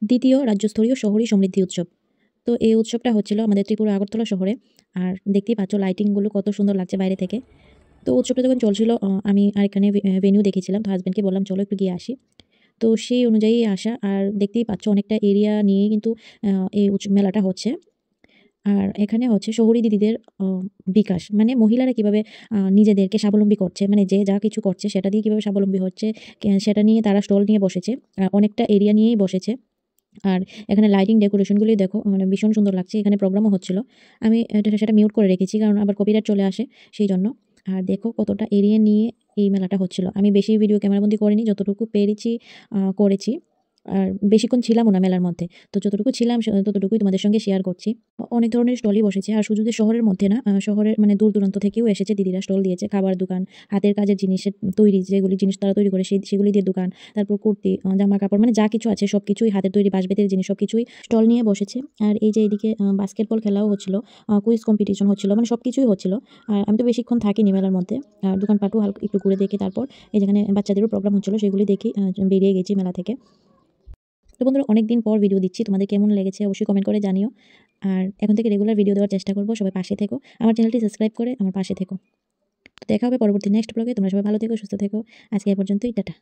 দ্বিতীয় রাজ্যস্তরীয় শহরী সমৃদ্ধি উৎসব। তো এই উৎসবটা হচ্ছিল আমাদের ত্রিপুরা আগরতলা শহরে। আর দেখতেই পাচ্ছ লাইটিংগুলো কত সুন্দর লাগছে বাইরে থেকে। তো উৎসবটা যখন চলছিল আমি আরেকখানে ভেন্যু দেখেছিলাম। তো হাসব্যান্ডকে বললাম চলো একটু গিয়ে আসি। তো সেই অনুযায়ী আসা, আর দেখতেই পাচ্ছ অনেকটা এরিয়া নিয়েই কিন্তু এই মেলাটা হচ্ছে। আর এখানে হচ্ছে শহুরে দিদিদের অ বিকাশ। মানে মহিলারা কিভাবে নিজেদেরকে স্বাবলম্বী করছে, মানে যে যা কিছু করছে সেটা দিয়ে কিভাবে স্বাবলম্বী হচ্ছে, সেটা নিয়ে তারা স্টল নিয়ে বসেছে। অনেকটা এরিয়া নিয়েই বসেছে। আর এখানে লাইটিং ডেকোরেশনগুলি দেখো, মানে ভীষণ সুন্দর লাগছে। এখানে প্রোগ্রামও হচ্ছিল। আমি সেটা মিউট করে রেখেছি কারণ আবার কপিরাইট চলে আসে সেইজন্য। আর দেখো কতটা এরিয়া নিয়ে এই মেলাটা হচ্ছিল। আমি বেশি ভিডিও ক্যামেরাবন্দি করিনি, যতটুকু পেরেছি করেছি। আর বেশিক্ষণ ছিলামও না মেলার মধ্যে। তো যতটুকু ছিলাম ততটুকুই তোমাদের সঙ্গে শেয়ার করছি। অনেক ধরনের স্টলই বসেছে। আর শুধু যে শহরের মধ্যে না, শহরের মানে দূর-দূরান্ত থেকেও এসেছে দিদিরা, স্টল দিয়েছে। খাবার দোকান, হাতের কাজের জিনিসের তৈরি যেগুলি জিনিস তারা তৈরি করে সেগুলি দিয়ে দোকান। তারপর কুর্তি, জামা-কাপড়, মানে যা কিছু আছে সবকিছুই হাতের তৈরি, বাঁশ-বেতের জিনিস সবকিছুই স্টল নিয়ে বসেছে। আর এই যে এদিকে বাস্কেটবল খেলাও হচ্ছিল, কুইজ কম্পিটিশন হচ্ছিল, মানে সবকিছুই হচ্ছিল। আর আমি তো বেশিক্ষণ থাকিনি মেলার মধ্যে। আর দোকানপাটও একটু ঘুরে দেখে তারপর এই যেখানে বাচ্চাদেরও প্রোগ্রাম হচ্ছিল সেগুলি দেখেই বেরিয়ে গেছি মেলা থেকে। তো বন্ধুরা, অনেকদিন পর ভিডিও দিচ্ছি। তোমাদের কেমন লেগেছে অবশ্যই কমেন্ট করে জানিও। আর এখন থেকে রেগুলার ভিডিও দেওয়ার চেষ্টা করব। সবাই পাশে থেকো। আমার চ্যানেলটি সাবস্ক্রাইব করে আমার পাশে থেকো। তো দেখা হবে পরবর্তী নেক্সট ব্লগে। তোমরা সবাই ভালো থেকো, সুস্থ থেকো। আজকে এ পর্যন্তই। টাটা।